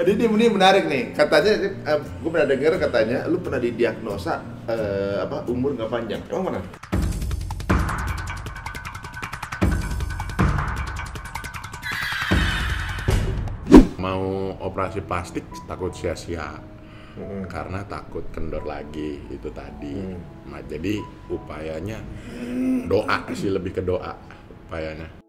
Ini menarik nih. Katanya, gue pernah dengar katanya, lu pernah didiagnosa umur nggak panjang. Emang mana? Mau operasi plastik takut sia-sia. Karena takut kendor lagi itu tadi. Nah, jadi upayanya doa sih, lebih ke doa upayanya.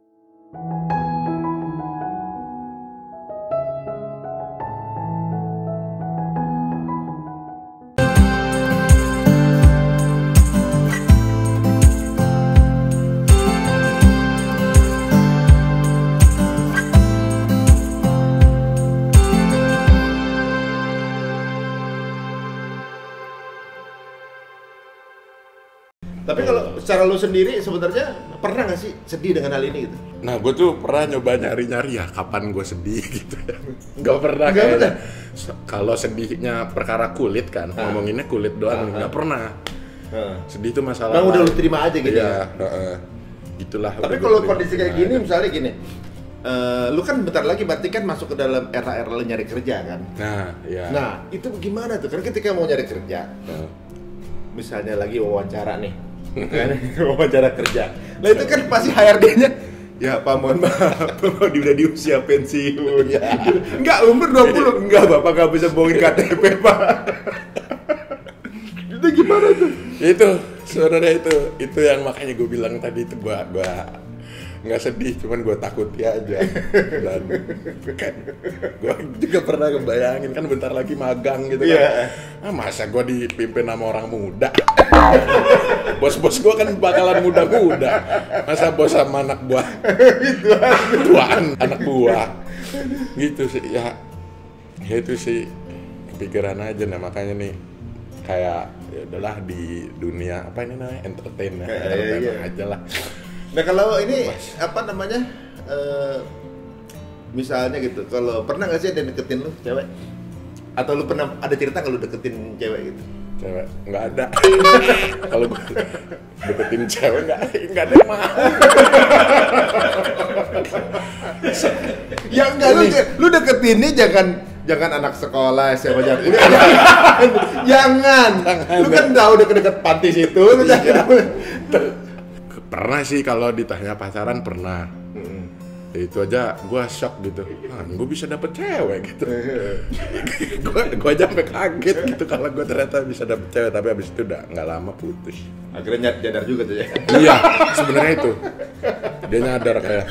Tapi kalau secara lu sendiri sebenarnya pernah nggak sih sedih dengan hal ini gitu? Nah, gue tuh pernah nyoba nyari-nyari ya kapan gue sedih gitu ya. Gak pernah Nggak kayaknya. pernah? Kalau sedihnya perkara kulit kan, ngomonginnya kulit doang, nggak pernah. Sedih itu masalah. Bang udah lain. lu terima aja gitu Iya, ya? Gitulah. Tapi udah kalau gua kondisi terima kayak gini, aja. misalnya gini, lu kan bentar lagi berarti kan masuk ke dalam era-era lu nyari kerja kan? Nah, iya. Nah, itu gimana tuh? Kan ketika mau nyari kerja, misalnya lagi wawancara nih, kan? Wawancara kerja. Nah itu kan pasti HRD-nya, ya Pak mohon maaf, Pak udah di usia pensiun. Enggak, umur 20, enggak Bapak nggak bisa bohongin KTP Pak. Itu gimana tuh? Itu sebenarnya itu yang makanya gue bilang tadi itu gue nggak sedih, cuman gue takuti aja. Dan kan gue juga pernah kebayangin kan bentar lagi magang gitu kan. Masa gue dipimpin sama orang muda? Bos-bos gue kan bakalan muda-muda. Masa bos sama anak buah? Tuaan anak buah. Gitu sih ya itu sih kepikiran aja. Nah makanya nih kayak ya udahlah di dunia apa ini namanya entertain aja lah. Nah kalau ini apa namanya, misalnya gitu, kalau pernah nggak sih ada yang deketin lu cewek? Atau lu pernah ada cerita nggak lu deketin cewek gitu? Cewek nggak ada. Kalau gue deketin cewek nggak ada yang mau. Ya enggak, lu deketinnya jangan anak sekolah SMA jangan kuliah. Jangan. Lu kan tahu deket-deket panti situ, lu jangan. Pernah sih kalau ditanya pacaran pernah. Itu aja gue shock gitu. Gue bisa dapet cewek gitu. Gue aja sampai kaget gitu kalau gue ternyata bisa dapet cewek, tapi abis itu udah nggak lama putus. Akhirnya nyadar juga tuh ya. Iya, sebenarnya itu. Dia nyadar kayak.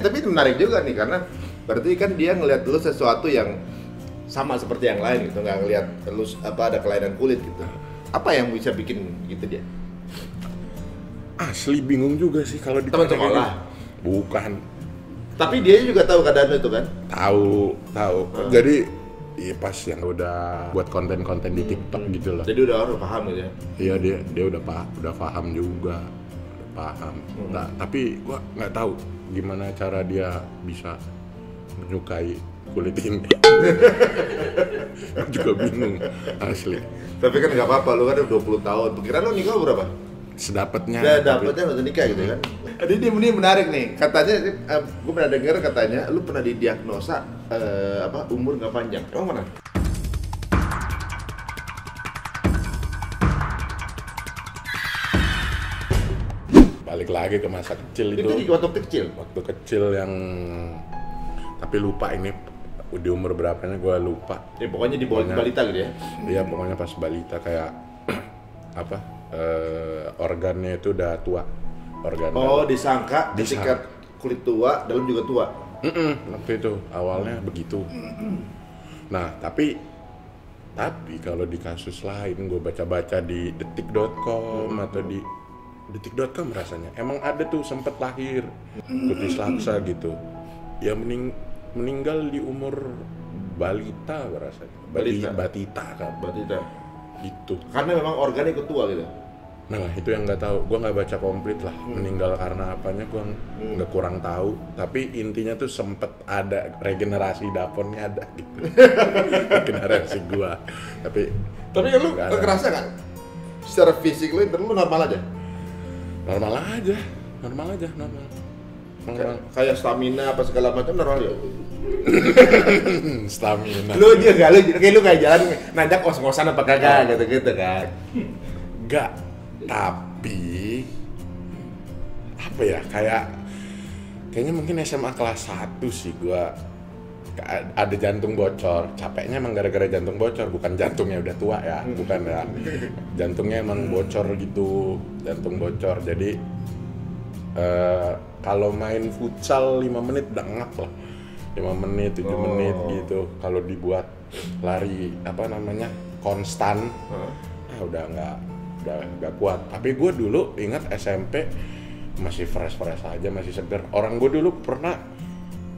Tapi itu menarik juga nih karena berarti kan dia ngelihat lu sesuatu yang sama seperti yang lain gitu, nggak ngelihat lu ada kelainan kulit gitu. Apa yang bisa bikin gitu dia? Asli bingung juga sih kalau di Teman sekolah? Bukan. Tapi dia juga tahu keadaan itu kan? Tahu. Jadi pas yang udah buat konten-konten di TikTok gitu loh. Jadi udah paham gitu ya? Iya dia udah paham juga. Paham. Nah, tapi gua nggak tahu gimana cara dia bisa menyukai kulit ini. Gua juga bingung asli. Tapi kan nggak apa-apa, lu kan udah 20 tahun. Pikiran lu nikah berapa? Sedapatnya. Ya dapetnya udah nikah gitu kan. Ini menarik nih. Katanya, gue pernah dengar katanya, lu pernah didiagnosa umur nggak panjang. Emang mana? Balik lagi ke masa kecil Itu di waktu kecil. Waktu kecil yang tapi lupa ini di umur berapanya gue lupa. Ya pokoknya di bawah balita gitu ya. Iya pokoknya pas balita kayak organnya itu udah tua. Disangka ketika kulit tua, dalam juga tua. Waktu itu awalnya begitu. Nah tapi kalau di kasus lain gue baca-baca di detik.com atau di detik.com rasanya emang ada tuh sempet lahir Putri Laksa gitu. Ya meninggal di umur balita rasanya. Batita kan. Batita. Gitu. Karena memang organnya ikut tua gitu. Nah itu yang nggak tahu, gue nggak baca komplit lah meninggal karena apanya gue nggak kurang tahu. Tapi intinya tuh sempet ada regenerasi daponnya ada gitu. Regenerasi gue. Tapi lu kerasa kan? Secara fisik lu normal aja. Normal aja. Kayak stamina apa segala macam normal ya. Stamina. Lu juga, kayak lu kayak jalan nanjak ngos-ngosan apa kagak gitu kan. Enggak, tapi apa ya, kayaknya mungkin SMA kelas 1 sih gua ada jantung bocor. Capeknya emang gara-gara jantung bocor, bukan jantungnya udah tua ya, bukan ya. Jantungnya emang bocor gitu, jantung bocor. Jadi kalau main futsal 5 menit udah ngap lah. 5 menit, 7 menit gitu. Kalau dibuat lari konstan, udah nggak kuat. Tapi gue dulu ingat SMP masih fresh aja, masih seger. Orang gue dulu pernah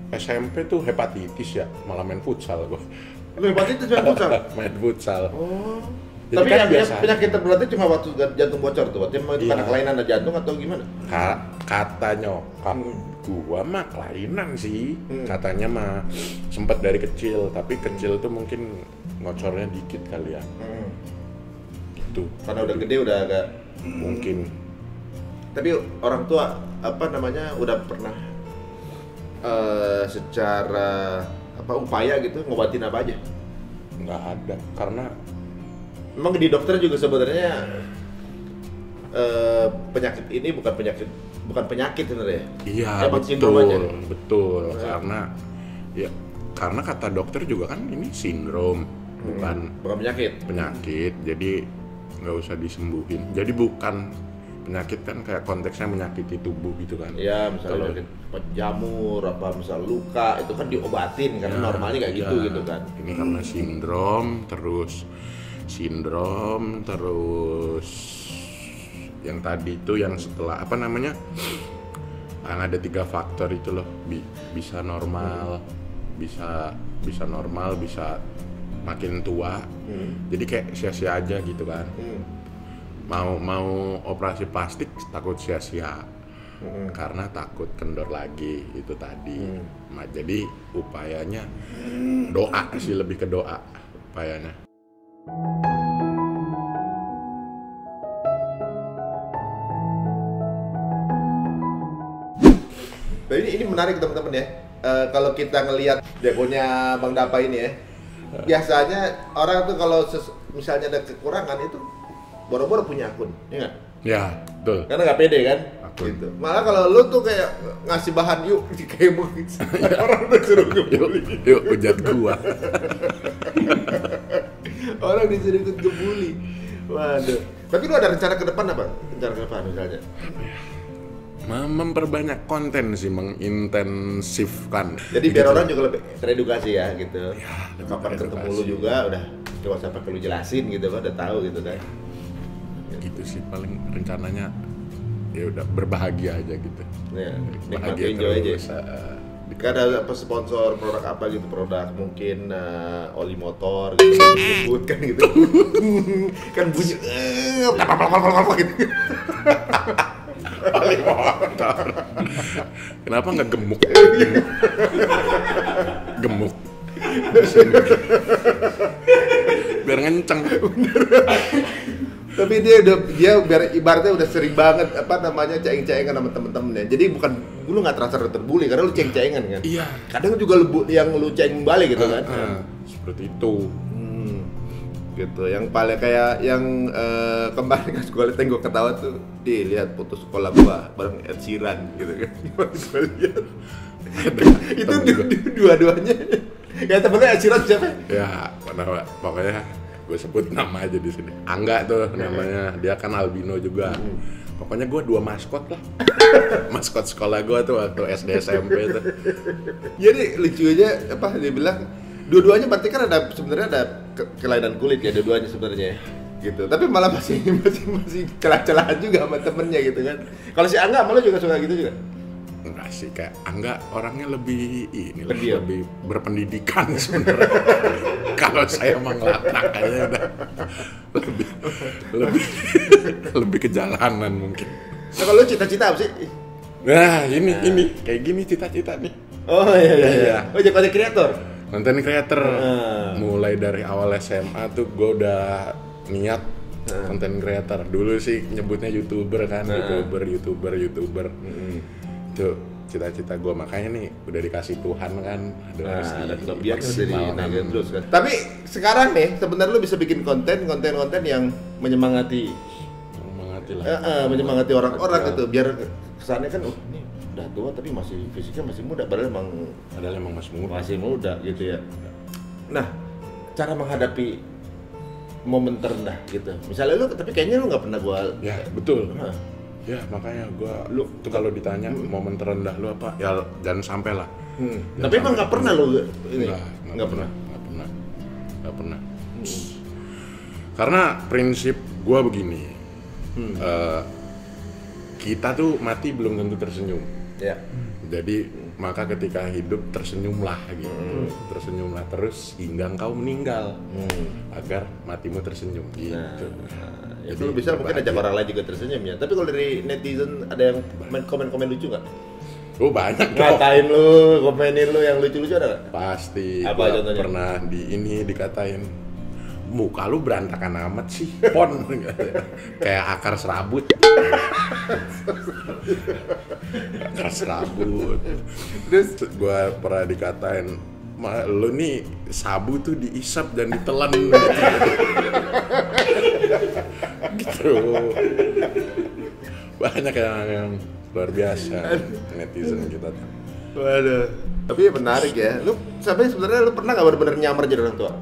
SMP tuh hepatitis ya, malah main futsal gue. Lu hepatitis main futsal? Main futsal. Jadi Tapi kan yang penyakit terberatnya cuma waktu jantung bocor tuh, waktu itu karena kelainan jantung atau gimana? Kata nyokap gua mah kelainan sih, katanya mah sempet dari kecil, tapi kecil tuh mungkin ngocornya dikit kali ya. Gitu. Karena udah gede udah agak mungkin. Tapi orang tua udah pernah secara upaya gitu ngobatin apa aja? Nggak ada, karena memang di dokter juga sebenarnya penyakit ini bukan penyakit sebenarnya. Iya, betul. Karena kata dokter juga kan ini sindrom, bukan penyakit. Jadi nggak usah disembuhin. Jadi bukan penyakit kan, kayak konteksnya menyakiti tubuh gitu kan. Iya, misalnya jamur apa misal luka itu kan diobatin karena normalnya kayak gitu kan. Ini karena sindrom terus yang tadi itu yang setelah yang ada 3 faktor itu loh, bisa normal, bisa makin tua. Jadi kayak sia-sia aja gitu kan. Mau operasi plastik takut sia-sia. Karena takut kendor lagi itu tadi. Jadi upayanya doa sih, lebih ke doa upayanya. Nah, ini menarik teman-teman ya. Kalau kita ngelihat jagonya Bang Dapa ini ya, biasanya orang tuh kalau misalnya ada kekurangan itu boro-boro punya akun, ya nggak? Ya, betul. Karena nggak pede kan? Gitu. Malah kalau lu tuh kayak ngasih bahan yuk kayak begitu, orang udah suruh ngebully. Yuk hujat gua. Orang disuruh ikut ngebully. Waduh. Tapi lu ada rencana ke depan apa? Rencana ke depan misalnya? Memperbanyak konten sih, mengintensifkan. Jadi biar orang juga lebih teredukasi ya gitu. Ya, kapan ketemu lu juga udah coba sampai lu jelasin gitu kan, udah tahu gitu kan. Gitu sih paling rencananya, ya udah berbahagia aja gitu. Ya, Bahagia enjoy terus, aja. Kan ada sponsor produk apa gitu, produk mungkin oli motor gitu, disebut kan gitu. Kan bunyi apa gitu. Oli motor. Kenapa nggak gemuk? Gemuk. Biar ngenceng. Tapi dia biar ibaratnya udah sering banget ceng-cengan sama temen-temennya. Jadi bukan lu nggak terasa terbully karena lu ceng-cengan kan. Iya. Kadang juga yang lu ceng balik gitu kan. Seperti itu. Gitu. Yang paling kayak yang kemarin kan gue liat, gue ketawa tuh, lihat foto sekolah gua bareng Ed Sheeran gitu kan. Gue lihat. Itu dua-duanya. Ya temennya Ed Sheeran siapa? Ya, pokoknya gue sebut nama aja di sini. Angga tuh namanya, dia kan albino juga. Pokoknya gue 2 maskot lah. Maskot sekolah gue tuh waktu SD SMP tuh. Jadi lucu aja dia bilang dua-duanya berarti kan sebenarnya ada kelainan kulit ya dua-duanya sebenarnya gitu. Tapi malah masih celah-celahan juga sama temennya gitu kan. Kalau si Angga malah juga suka gitu juga. Enggak sih, kayak Angga orangnya lebih lebih berpendidikan sebenarnya. Kalau saya mengelatak kayaknya udah lebih ke jalanan mungkin. Nah, kalau lu cita-cita apa sih? Nah, ini kayak gini cita-cita nih. Oh iya. Oh, jadi content creator. Konten creator. Mulai dari awal SMA tuh gue udah niat konten creator. Dulu sih nyebutnya YouTuber kan, YouTuber. Tuh cita-cita gue, makanya nih udah dikasih Tuhan kan, ada kelebihan dari maksimal kan. naga terus kan. Tapi sekarang nih sebenarnya lu bisa bikin konten yang menyemangati lah. Menyemangati orang-orang gitu, biar kesannya kan ini udah tua tapi masih fisiknya masih muda, padahal emang masih muda gitu ya. Nah, cara menghadapi momen terendah gitu. Misalnya lu, tapi kayaknya lu nggak pernah gua. Ya betul. Ya makanya lu tuh kalau ditanya momen terendah lu apa, ya jangan sampai lah. Tapi emang nggak pernah lu ini? Nggak pernah. Karena prinsip gua begini, kita tuh mati belum tentu tersenyum. Ya. Jadi maka ketika hidup tersenyumlah gitu, tersenyumlah terus hingga engkau meninggal, agar matimu tersenyum gitu. Itu lu bisa mungkin ajak orang lain juga tersenyum ya. Tapi kalau dari netizen ada yang komen lucu nggak? Oh banyak dong. Ngatain lu, komenin lu yang lucu-lucu ada nggak? Pasti. Apa contohnya? Pernah dikatain, muka lu berantakan amat sih, pon. Kayak akar serabut. Akar serabut. Terus gua pernah dikatain, lu nih sabu tuh diisap dan ditelan gitu. Banyak yang luar biasa netizen kita tuh. Waduh. Tapi menarik ya. Lu sampai sebenarnya lu pernah nggak benar-benar nyamar jadi orang tua?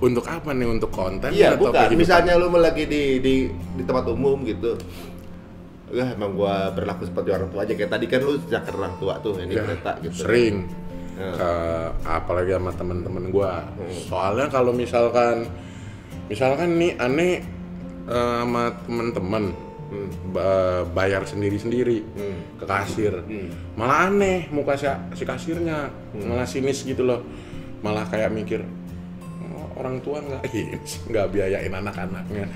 Untuk apa nih? Untuk konten? Iya, atau bukan. kehidupan? Misalnya lu lagi di tempat umum gitu. Emang gua berlaku seperti orang tua aja. Kayak tadi kan lu zakar orang tua tuh yang di kereta gitu. Sering. Apalagi sama temen-temen gua. Soalnya kalau misalkan nih aneh sama temen-temen bayar sendiri-sendiri ke kasir, malah aneh muka si kasirnya, malah sinis gitu loh, malah kayak mikir orang tua nggak biayain anak-anaknya.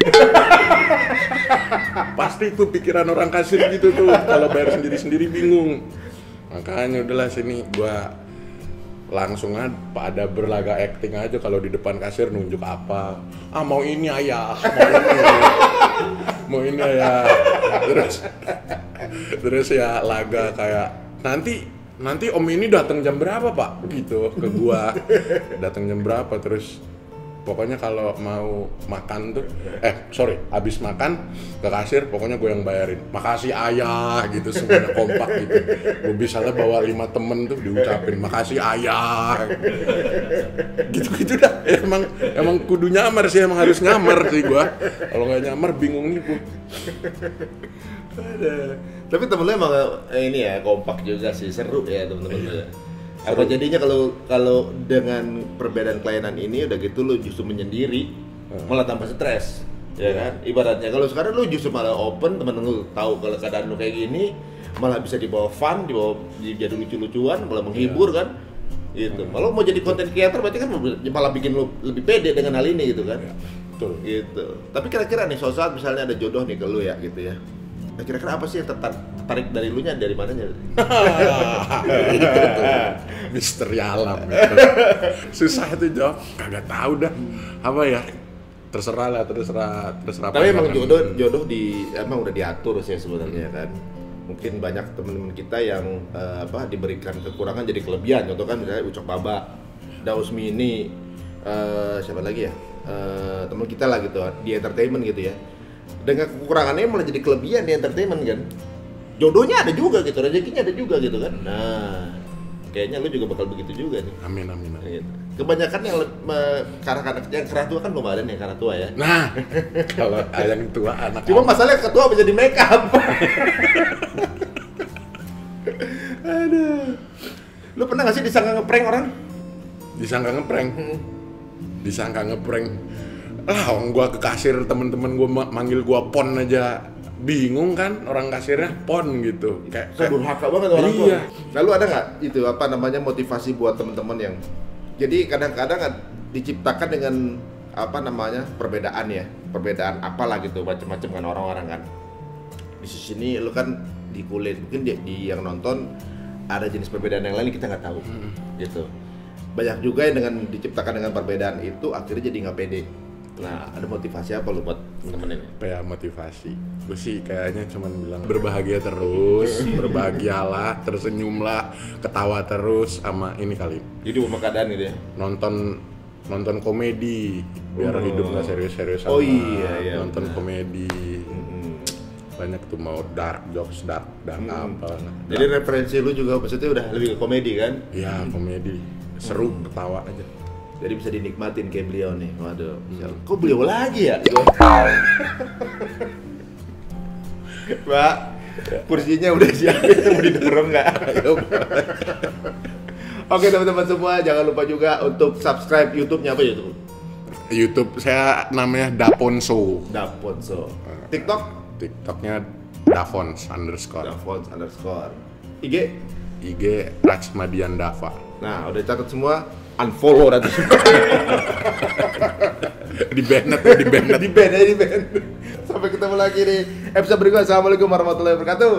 Pasti tuh pikiran orang kasir gitu tuh, kalau bayar sendiri-sendiri bingung. Makanya udahlah sini gua langsung ada berlaga acting aja kalau di depan kasir, nunjuk apa, mau ini ayah, mau ini ayah, terus ya laga kayak nanti om ini datang jam berapa pak, gitu ke gua, datang jam berapa, terus pokoknya kalau mau makan tuh, habis makan ke kasir, pokoknya gue yang bayarin. Makasih ayah gitu, semuanya kompak gitu. Gue misalnya bawa 5 temen tuh diucapin, makasih ayah. Gitu-gitu dah. Emang kudu nyamar sih, emang harus nyamar sih gue. Kalau nggak nyamar bingung nih gue. Tapi temen lu emang ini ya kompak juga sih, seru ya temen-temen lu ya. Apa jadinya kalau dengan perbedaan kelainan ini udah gitu lu justru menyendiri, malah tambah stres, ya kan? Ibaratnya kalau sekarang lu justru malah open, temen lu tahu kalau keadaan lu kayak gini, malah bisa dibawa fun, jadi lucu-lucuan, malah menghibur kan? Gitu. Kalau mau jadi content creator berarti kan malah bikin lu lebih pede dengan hal ini gitu kan? Betul. Gitu. Tapi kira-kira nih suatu saat misalnya ada jodoh nih ke lu ya gitu ya. Nah, kira-kira apa sih yang tertarik dari lu nya, dari mananya? Itu tuh misteri alam gitu. Susah itu jawab, kagak tahu dah. Apa ya? Terserah. Tapi emang jodoh emang udah diatur sih sebenarnya kan. Mungkin banyak teman-teman kita yang diberikan kekurangan jadi kelebihan. Contoh kan misalnya Ucok Baba, Daus Mini, siapa lagi ya? Teman kita lah gitu di entertainment gitu ya. Dengan kekurangannya malah jadi kelebihan di entertainment kan. Jodohnya ada juga gitu, rezekinya ada juga gitu kan. Nah, kayaknya lu juga bakal begitu juga nih. Amin. Gitu. Kebanyakan yang kerah tua kan belum ada nih, kerah tua ya. Nah, kalau yang tua anak. Cuma masalahnya ketua bisa di make up. Aduh. Lu pernah nggak sih disangka ngeprank orang? Disangka ngeprank. Gua ke kasir, temen-temen gua manggil gua pon aja bingung kan, orang kasirnya pon gitu. Kayak durhaka banget orang tua. Iya. Lalu ada nggak itu motivasi buat temen-temen yang jadi kadang-kadang diciptakan dengan perbedaan apalah gitu, macam-macam kan orang-orang kan. Di sini lu kan di kulit, mungkin di yang nonton ada jenis perbedaan yang lain kita nggak tahu gitu. Banyak juga yang diciptakan dengan perbedaan itu akhirnya jadi nggak pede. Nah, ada motivasi apa lu buat temen ini? Apa ya motivasi? Gue sih kayaknya cuman bilang berbahagia terus, berbahagialah, tersenyumlah, ketawa terus, sama ini kali. Jadi sama keadaan gitu ya? Nonton komedi biar hidup nggak serius-serius amat. Oh iya, nonton benar. komedi. Banyak tuh mau dark jokes, dark apa. Jadi referensi lu juga maksudnya udah lebih ke komedi kan? Ya komedi, seru, ketawa aja. Jadi bisa dinikmatin kayak beliau nih. Waduh, kok beliau lagi ya? Mbak, kursinya udah siap, mau didorong nggak? Oke teman-teman semua, jangan lupa juga untuk subscribe YouTube-nya apa YouTube? YouTube saya namanya Daponso. Daponso. TikTok? TikToknya Davons _ Davons_. IG? IG Rachmadian Dava. Nah, udah catat semua. Unfollow nanti. di ban. Sampai ketemu lagi di episode berikutnya. Assalamualaikum warahmatullahi wabarakatuh.